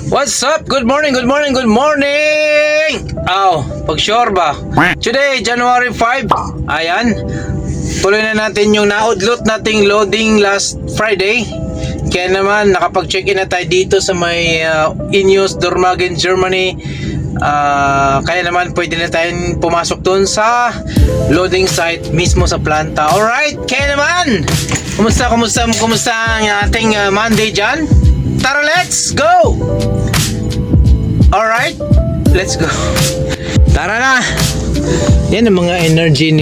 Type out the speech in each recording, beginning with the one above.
What's up? Good morning, good morning, good morning! Pag-sure ba? Today, January 5. Ayan. Tuloy na natin yung na-outload nating loading last Friday. Kaya naman, nakapag-check-in na tayo dito sa may Ineos, Dormagen, Germany. Kaya naman, pwede na tayong pumasok dun sa loading site mismo sa planta. Alright, kaya naman! Kumusta ang ating Monday dyan? Tara, let's go! Alright, let's go. Tara na. Yan ang mga energy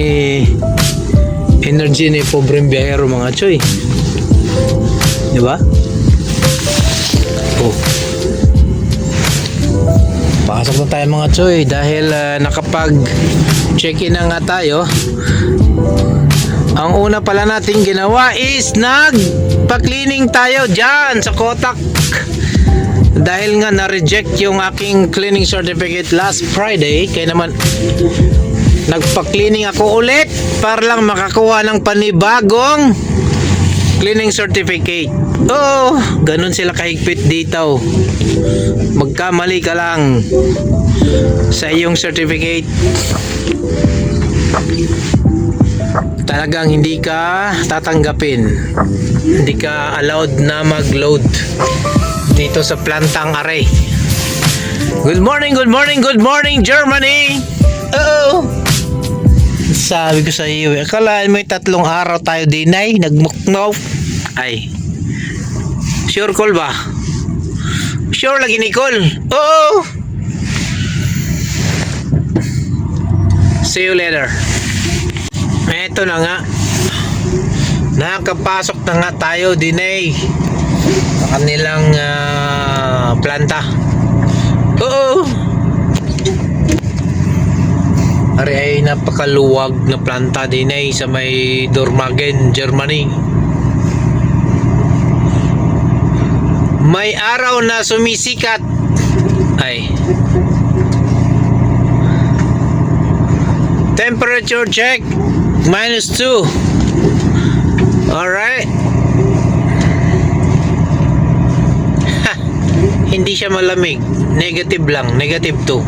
ni pobreng biyahero, mga choy. Diba? Pasok na tayo, mga choy, dahil nakapag check-in na nga tayo. Ang una pala natin ginawa is nagpa-cleaning tayo dyan sa Kotak. Dahil nga na-reject yung aking cleaning certificate last Friday, kaya naman nagpa-cleaning ako ulit para lang makakuha ng panibagong cleaning certificate. Ganun sila kahigpit dito. Magkamali ka lang sa iyong certificate, talagang hindi ka tatanggapin, hindi ka allowed na mag-load dito sa plantang Array. Good morning, good morning, good morning, Germany! Sabi ko sa iyo, akalaan mo yung 3 araw tayo din ay nagmuknaw. Ay, sure call ba? Sure lagi ni call. See you later. Eto na nga, nakapasok na nga tayo din ay sa kanilang planta. Ari ay napakaluwag na planta din ay sa may Dormagen, Germany. May araw na sumisikat. Ay, temperature check -2. Alright. Hindi siya malamig. Negative lang. -2.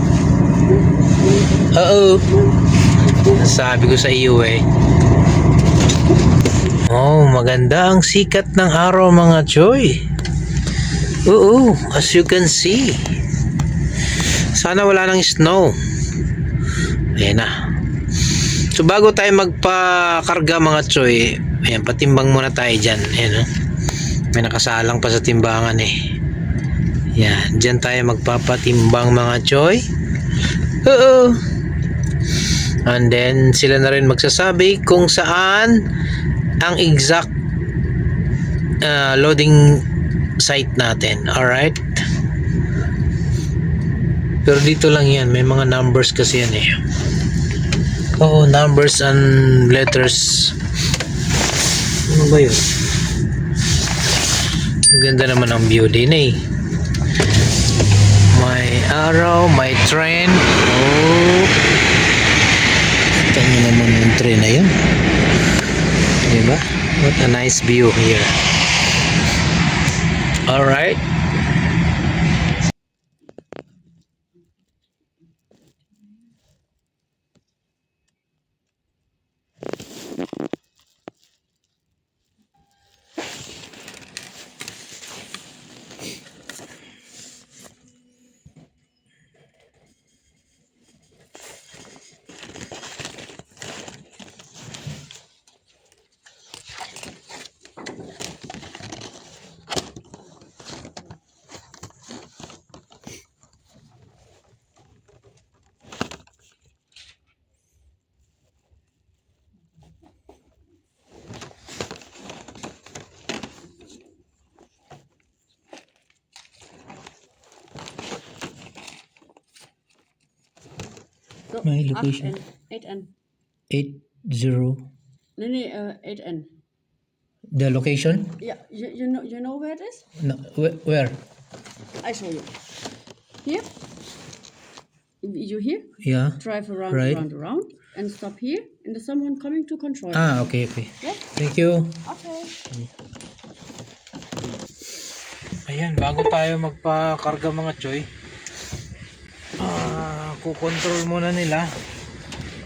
Sabi ko sa iyo eh. Maganda ang sikat ng araw, mga choy. As you can see. Sana wala nang snow. Ayan na. So bago tayo magpakarga, mga choy, ayan, patimbang muna tayo dyan. Ayan, may nakasalang pa sa timbangan eh. Yan, dyan tayo magpapatimbang, mga choy. And then sila na rin magsasabi kung saan ang exact loading site natin. Alright, pero dito lang yan, may mga numbers kasi yan eh. Numbers and letters. Ano ba yun? Ganda naman ang view din eh. May araw, may train. Kita nyo naman yung train na yun, diba? What a nice view here. Alright. My location 8N. 80. No, 8N. The location? Yeah, you know where it is? No, where? I show you. Here. You here? Yeah. Drive around, Right. around, and stop here. And there's someone coming to control. Okay. Yeah. Thank you. Okay. Ayan, bago tayo magpakarga mga choy, kukontrol muna nila.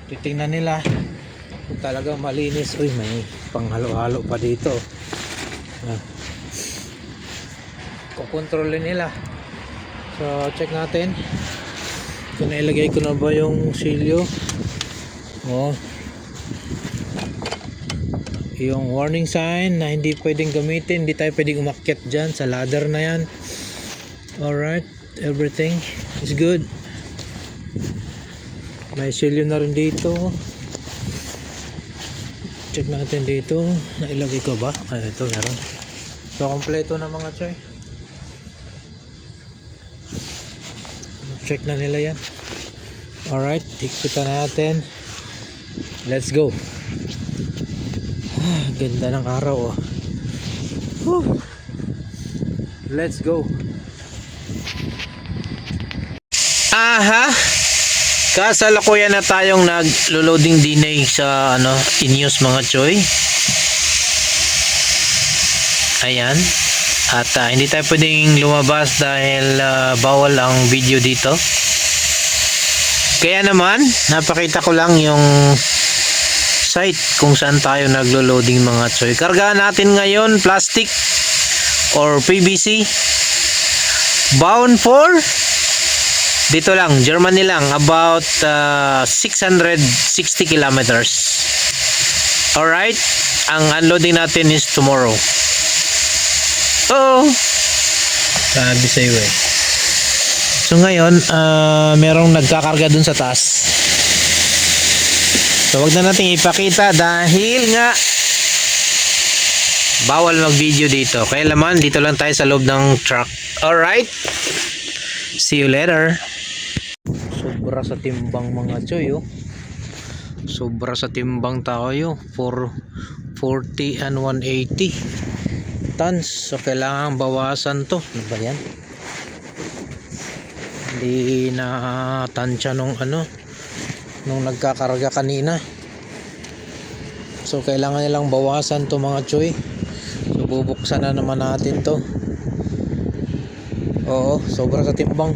Titingnan nila kung talagang malinis. Uy, may panghalo-halo pa dito. Kukontrolin nila. So, check natin kung nailagay ko na ba yung silyo. Yung warning sign na hindi pwedeng gamitin, hindi tayo pwedeng umakyat dyan sa ladder na yan. Alright, everything is good. May silyo na rin dito. Check natin dito, nailagay ko ba? Ito meron. So kompleto na mga choy. Check na nila yan. Alright, ikutan natin. Let's go. Ganda ng araw, oh. Whew. Let's go. Aha, kasalukuyan na tayong nag-loading dinay sa in-use mga choy. Ayan. At hindi tayo pwedeng lumabas dahil bawal ang video dito. Kaya naman, napakita ko lang yung site kung saan tayo naglo-loading mga choy. Kargahan natin ngayon plastic or PVC. Bound for dito lang, Germany lang, about 660 kilometers. Alright, ang unloading natin is tomorrow. Oo, sabi sa'yo eh. So ngayon, merong nagkakarga dun sa taas. So wag na natin ipakita dahil nga bawal mag video dito. Kaya laman, dito lang tayo sa loob ng truck. Alright, see you later. Sobra sa timbang mga choy, oh. Sobra sa timbang tayo, 440 and 180 tons. So kailangan bawasan to. Ano ba yan? Hindi na tansya nung nagkakarga kanina. So kailangan nilang bawasan to mga choy. So bubuksan na naman natin to. Oo, sobra sa timbang.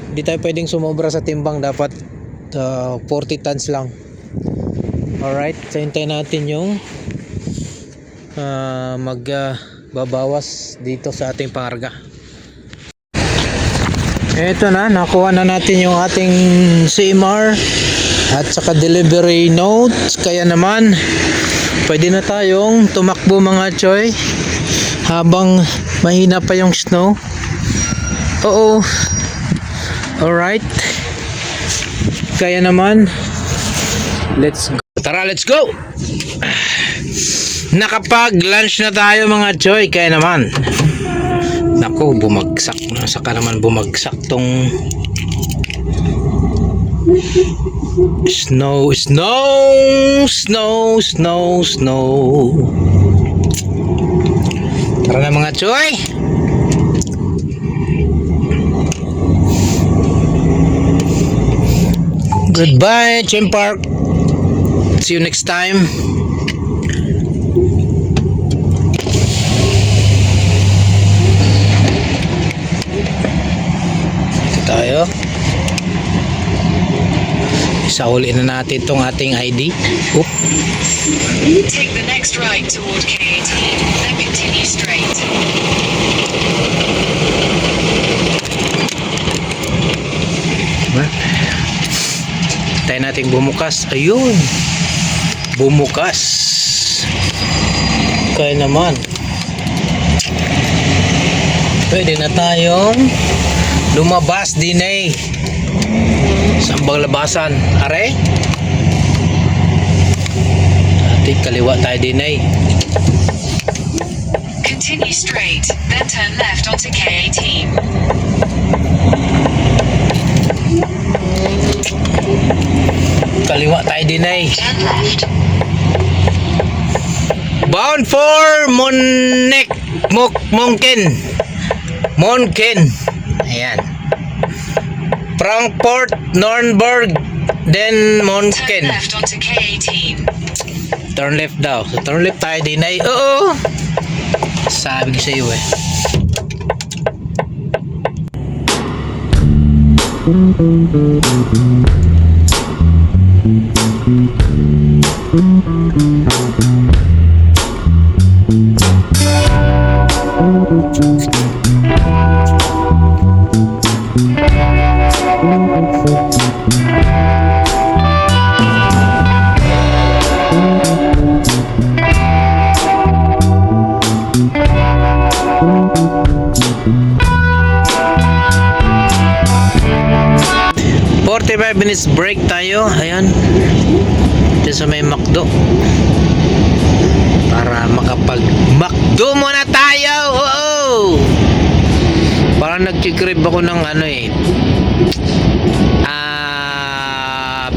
Hindi tayo pwedeng sumobra sa timbang. Dapat 40 tons lang. Alright, so hintayin natin yung magbabawas dito sa ating pangarga. Eto na, nakuha na natin yung ating CMR at saka delivery notes. Kaya naman pwede na tayong tumakbo mga choy habang mahina pa yung snow. Oo. Alright, kaya naman let's go. Tara, let's go. Nakapag lunch na tayo mga choy. Kaya naman, naku, bumagsak. Saka naman bumagsak tong snow. Tara na mga choy. Goodbye, Chim Park. See you next time. Ito tayo. Isauli na natin itong ating ID. Oop. Take the next right toward K18, then continue straight. Tayo nating bumukas. Ayun, bumukas. Kaya naman pwede na tayong lumabas din eh. Sambang labasan. Are, ating kaliwa tayo din eh. Continue straight, then turn left onto K18. Kaliwa tayo din eh. Turn left. Bound for Monken. Ayan. Frankfurt, Nuremberg, then Turn Monken. left onto K18. Turn left daw. So turn left tayo din ay. Oo. Sabi ko sa iyo eh. Minutes break tayo. Ayan. Dito sa may McDo. Para makapag-McDo muna tayo. Oo! Parang nag-crib ako ng ano eh.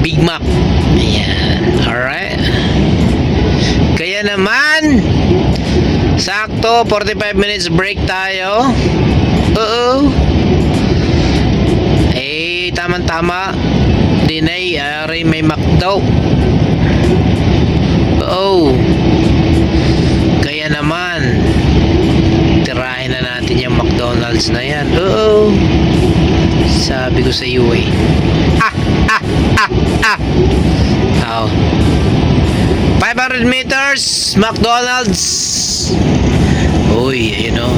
Big Mac. Ayan. Alright. Kaya naman, sakto, 45 minutes break tayo. Oo. Tama-tama din ay may McDo. Oh, kaya naman tirahin na natin yung McDonald's na yan. Oo, sabi ko sa iyo eh. Oh. 500 meters McDonald's. Uy, you know,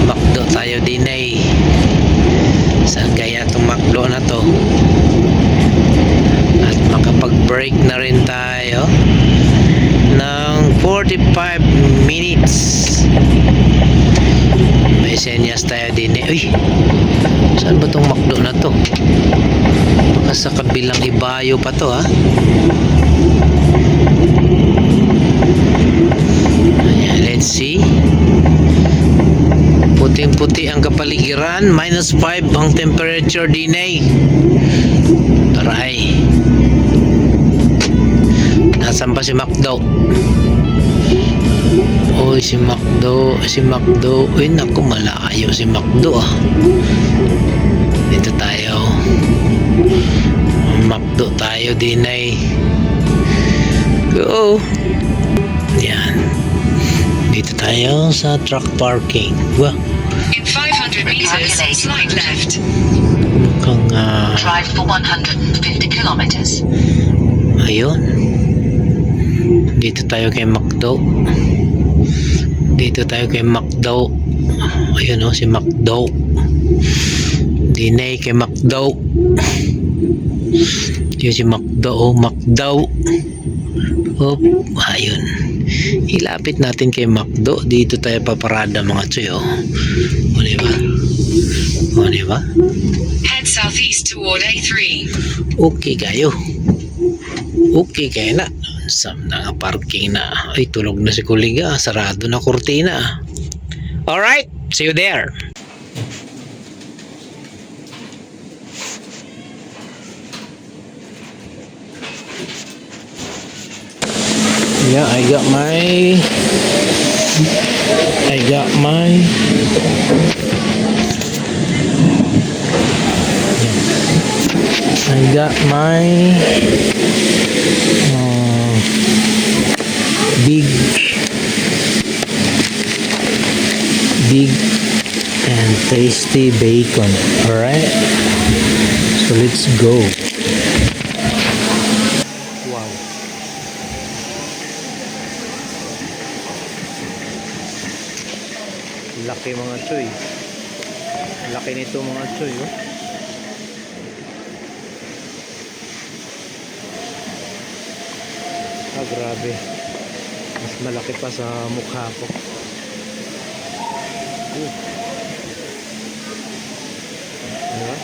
McDo tayo din ay. Saan kaya itong McDo na to? At makapag-break na rin tayo ng 45 minutes. May senyas tayo din eh. Uy, saan ba itong McDo na to? Baka sa kabilang Ibayo pa to ha. Ayan, let's see. Puting-puti ang kapaligiran, -5 ang temperature din eh. Aray. Nasaan pa si McDo? Uy, si McDo. Uy, naku, malayo si McDo ah. Dito tayo. McDo tayo din eh. Go. Yan. Dito tayo sa truck parking. Wow. In 500 meters, slide left. Mukhang Drive for 150 kilometers. ayun. Dito tayo kay McDo. Ayun o, si McDo. Dinay kay McDo. Yun si McDo. McDo. Hop, ayun. Ilapit natin kay McDo. Dito tayo paparada mga tsoy. O diba? Head southeast toward A3. Okay kayo na sa parking na. Ay, tulog na si Kuliga. Sarado na kurtina. Alright, see you there. Yeah, I got my big and tasty bacon. All right, so let's go. Wow. Laki mga choy. Laki nito mga choy, oh. Grabe. Mas malaki pa sa mukha ko. Diba?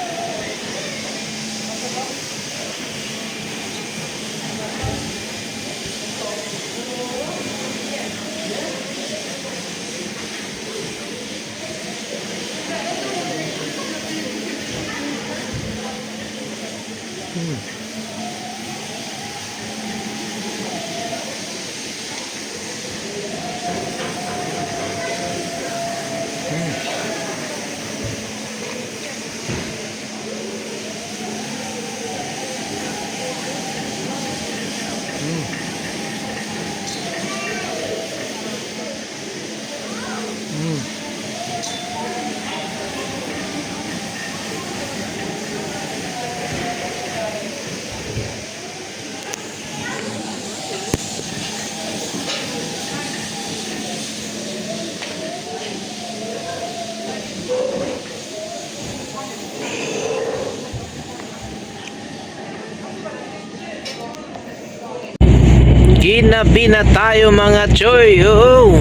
Ginabi na tayo mga choy. Oo.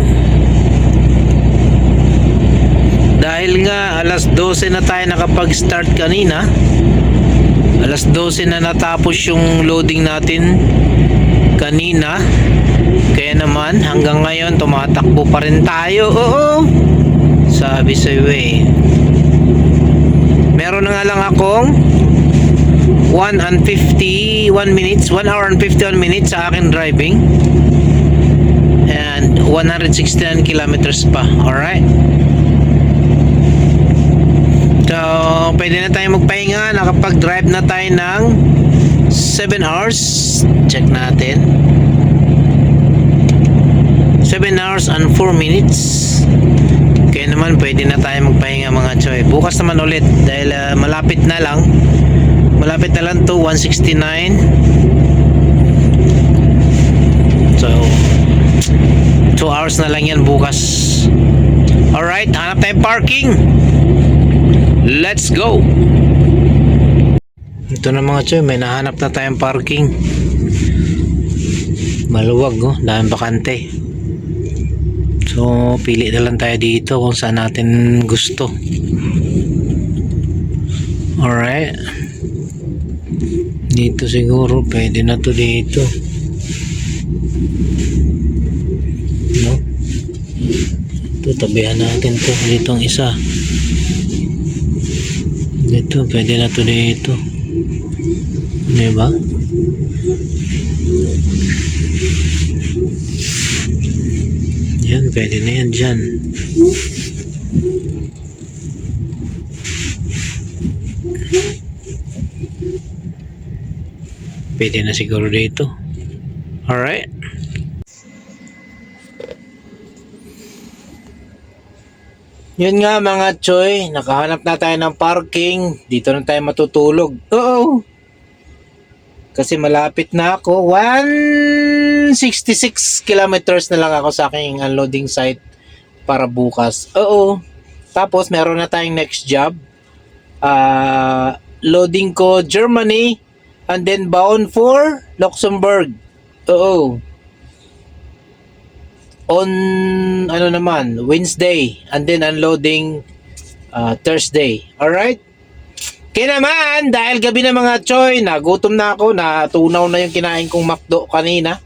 Dahil nga alas 12 na tayo nakapag-start kanina. Alas 12 na natapos yung loading natin kanina. Kaya naman hanggang ngayon tumatakbo pa rin tayo. Oo. Sabi sa'yo eh. Meron na nga lang akong 1 hour and 51 minutes sa akin driving. And 169 kilometers pa. Alright. So, pwede na tayo magpahinga. Nakapag-drive na tayo ng 7 hours. Check natin. 7 hours and 4 minutes. Kaya naman pwede na tayo magpahinga mga choy. Bukas naman ulit dahil malapit na lang. Malapit na lang to 169. So 2 hours na lang yan bukas. Alright, hanap tayong parking. Let's go. Ito na mga choy, may nahanap na tayong parking. Maluwag oh, daming bakante. So pili na lang tayo dito kung saan natin gusto. Alright. Dito siguro pwede na to dito. No? Ito tabihan natin to. Dito ang isa. Dito pwede na to dito. Diba? Yan, pwede na yan dyan. Pwede na siguro dito. Alright. Yun nga mga choy, nakahanap na tayo ng parking. Dito na tayo matutulog. Oo. Kasi malapit na ako. 166 kilometers na lang ako sa aking unloading site para bukas. Oo. Tapos meron na tayong next job. Loading ko Germany and then bound for Luxembourg. Oo. On ano naman, Wednesday and then unloading Thursday. Alright? Kaya naman, dahil gabi na mga choy, nagutom na ako, natunaw na yung kinain kong McDo kanina.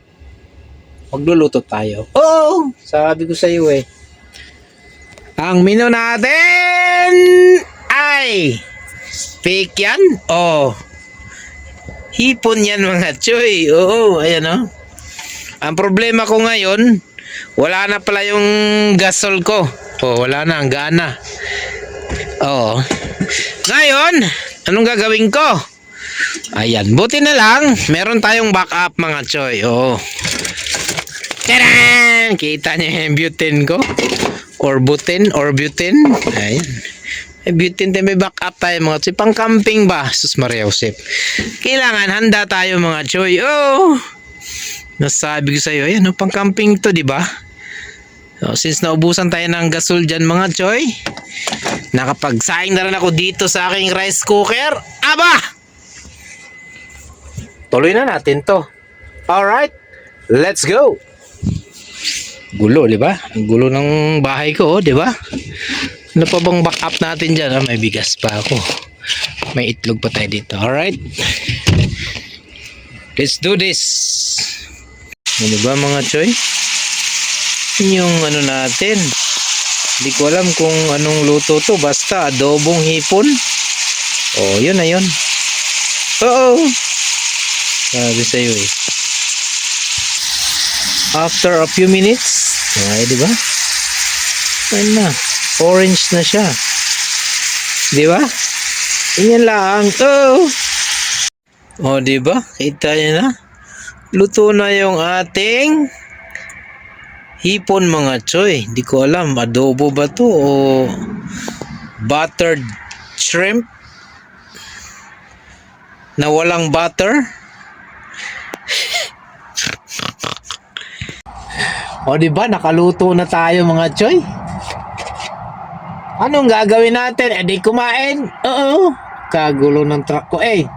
Magluluto tayo. Oo! Sabi ko sa iyo eh. Ang menu natin ay fake yan? Oh. Hipon yan mga choy. Oo, ayan o. Ang problema ko ngayon, wala na pala yung gasol ko. Oh, wala na, ang gana. Oo. Ngayon, anong gagawin ko? Ayan, buti na lang, meron tayong backup mga choy. Oo. Tadaan! Kita niyo yung butane ko? Or butane? Ayan. Butane tayo, may backup tayo mga choy. Pang camping ba? Sus Maria Josep. Kailangan handa tayo mga choy. Oo. Nasabi ko sa iyo, ayan, pang camping to, di ba? So, since naubusan tayo ng gasol dyan mga choy, nakapagsaing na rin ako dito sa aking rice cooker. Aba! Tuloy na natin to. Alright, let's go! Gulo, di ba? Ang gulo ng bahay ko, di ba? Ano pa bang backup natin dyan? May bigas pa ako. May itlog pa tayo dito. Alright? Let's do this! Ano ba mga choy? Yung ano natin, hindi ko alam kung anong luto to, basta adobong hipon. Oh, yun na yun. Oo. Sabi sa'yo eh. After a few minutes, ay diba? Ayun na, orange na siya. Diba? Yan lang. Oh. Oh, diba? Kita niyo na? Luto na yung ating hipon mga choy. Hindi ko alam, adobo ba to o buttered shrimp na walang butter. O diba, nakaluto na tayo mga choy. Anong gagawin natin? Di kumain. Oo. Kagulo ng truck ko eh.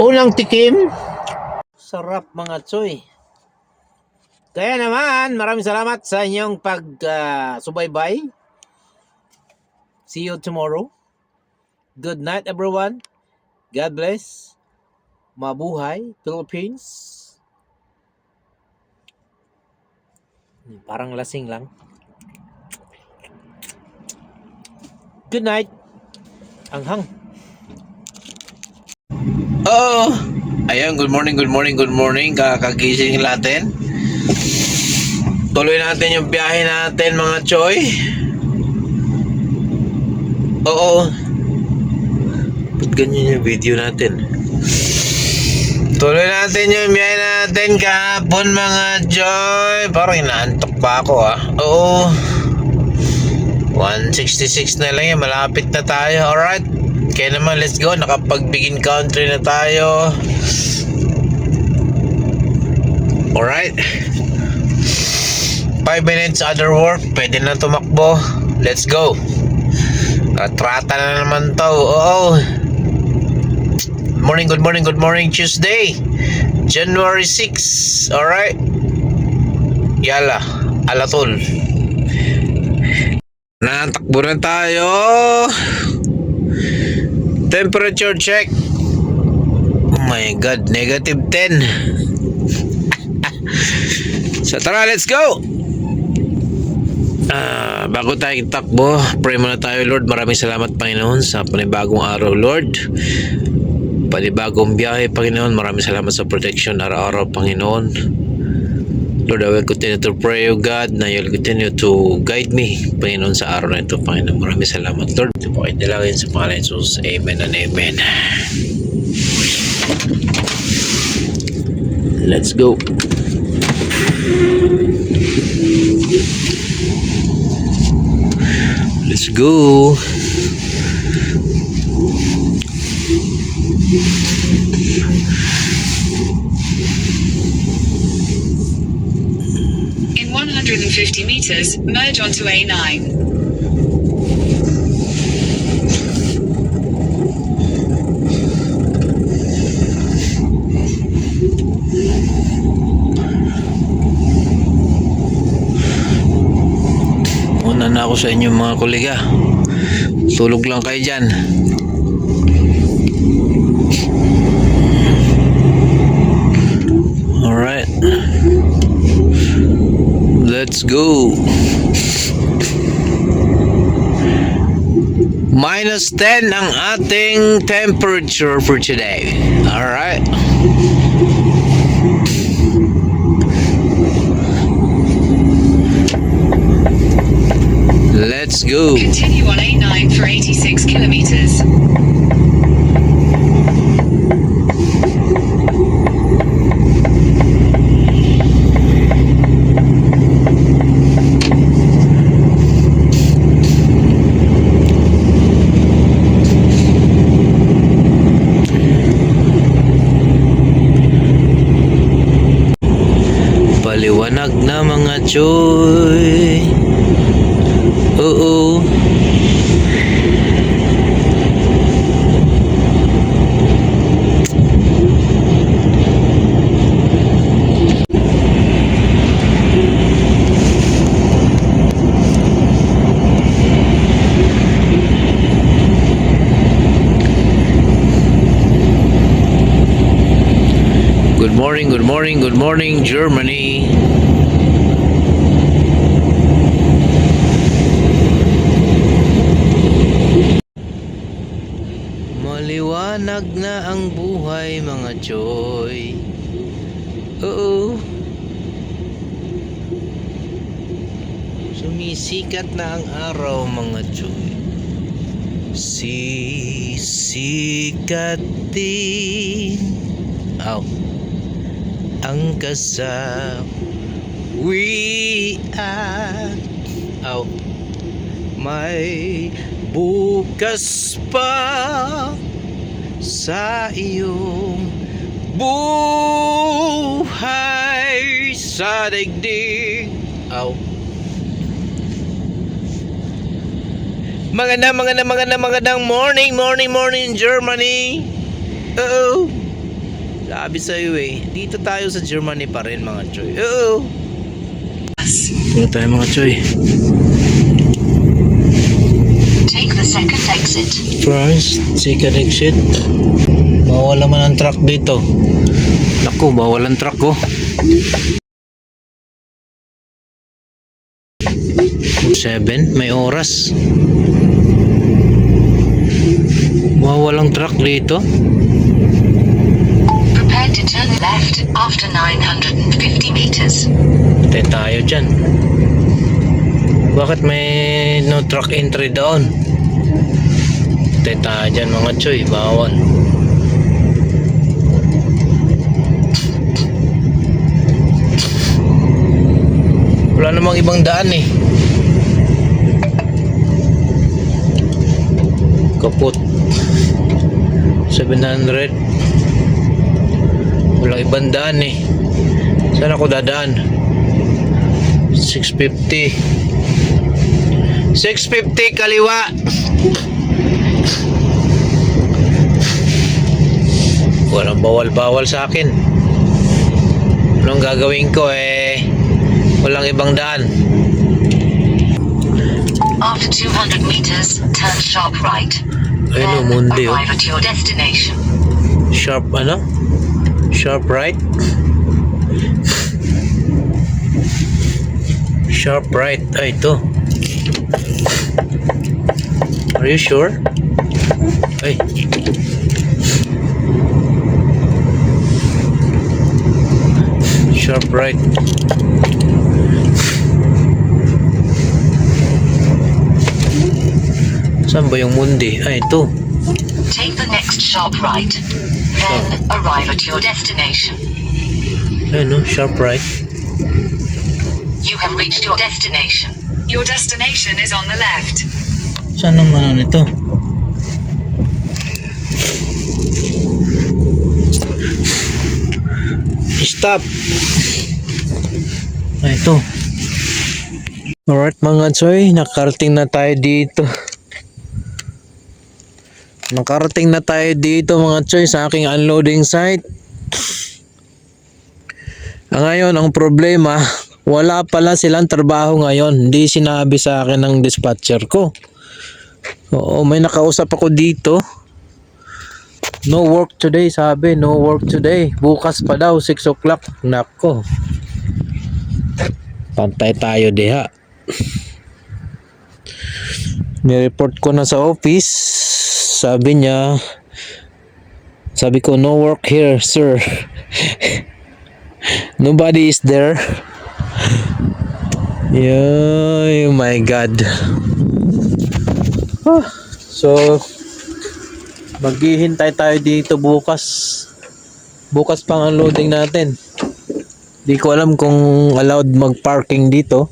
Unang tikim. Sarap mga choy. Kaya naman, maraming salamat sa inyong pag-subaybay. See you tomorrow. Good night everyone. God bless. Mabuhay, Philippines. Parang lasing lang. Good night. Anghang. Oo. Ayan, good morning. Kakagising natin. Tuloy natin yung biyahe natin mga choy. Oo. Ba't ganyan yung video natin? Tuloy natin yung biyahe natin kahapon mga choy. Parang inaantok pa ako Oo. 166 na lang yan. Malapit na tayo. Alright. Kaya naman, let's go. Nakapag-begin country na tayo. Alright. 5 minutes other work. Pwede na tumakbo. Let's go. Trata na naman to. Oo. Good morning. Tuesday. January 6. Alright. Yala. Alatol. Natakbo na tayo. Temperature check. Oh my God. -10. So tara, let's go. Bago tayo takbo, pray muna tayo. Lord, maraming salamat Panginoon sa panibagong araw, Lord. Panibagong biyahe, Panginoon. Maraming salamat sa protection araw-araw, Panginoon. Lord, I will continue to pray, O God, na you will continue to guide me, Panginoon, sa araw na ito, Panginoon. Maraming salamat, Lord. Ito po ay dalangin sa pangalan ni Jesus. Amen and amen. Let's go. Let's go. In 150 meters, merge onto A9. Una na ako sa inyong mga kolega. Tulog lang kayo dyan. Alright. Let's go. -10 ang ating temperature for today. Alright. Let's go. Continue on A9 for 86 kilometers. Paliwanag na mga choy. Oo. Good morning, Germany. Maliwanag na ang buhay mga choy. Oo. Sumisikat na ang araw mga choy. Sisikat din ang kasawian. May bukas pa sa iyong buhay sa digdig. Magandang morning Germany. Sabi sa'yo eh, dito tayo sa Germany pa rin mga choy. Oo! Dito tayo mga choy. Take the second exit. First, second exit. Bawal naman ang truck dito. Naku, bawal ang truck ko. 7, may oras. Bawal ang truck dito. Prepare to turn left after 950 meters. Tayo tayo dyan. Bakit may no truck entry doon? Tayo tayo dyan mga choy, bawal. Wala namang ibang daan eh. Kaput 700. Walang ibang daan eh. Saan ako dadaan? 650 kaliwa. Walang bawal sa akin. Anong gagawin ko eh? Walang ibang daan. After 200 meters, turn sharp right. Ayun o, Then mundi o. arrive at your destination. Sharp ano? Sharp right? Sharp right. Ay, ito. Are you sure? Ay. Sharp right. Saan ba yung mundi? Ay, ito. Take the next sharp right. Then arrive at your destination. Ayun no, sharp right. You have reached your destination. Your destination is on the left. Saan ang ano nito? Stop. Ay, ito. Alright mga choy, nakarating na tayo dito. Nakarating na tayo dito mga choy sa aking unloading site. Ngayon, ang problema, wala pala silang trabaho ngayon. Hindi sinabi sa akin ng dispatcher ko. Oo, may nakausap ako dito. No work today, sabi. No work today. Bukas pa daw, 6 o'clock. Nako. Pantay tayo diha. Nireport ko na sa office. Sabi niya, sabi ko, no work here, sir. Nobody is there. Yeah, oh my God. So, maghihintay tayo dito bukas. Bukas pang unloading natin. Di ko alam kung allowed mag-parking dito.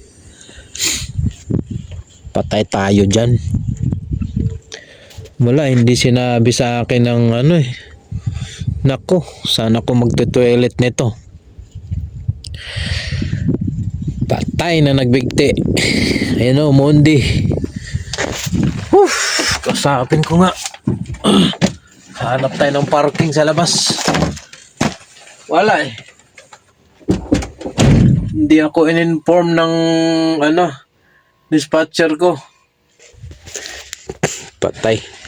Patay tayo dyan. Wala, hindi sinabi sa akin ng ano eh. Nako, sana ko magto-toilet nito. Patay na nagbigti. Ayun o, Mondi. Kasapin ko nga. Hanap tayo ng parking sa labas. Wala eh. Hindi ako in-inform ng dispatcher ko. Patay.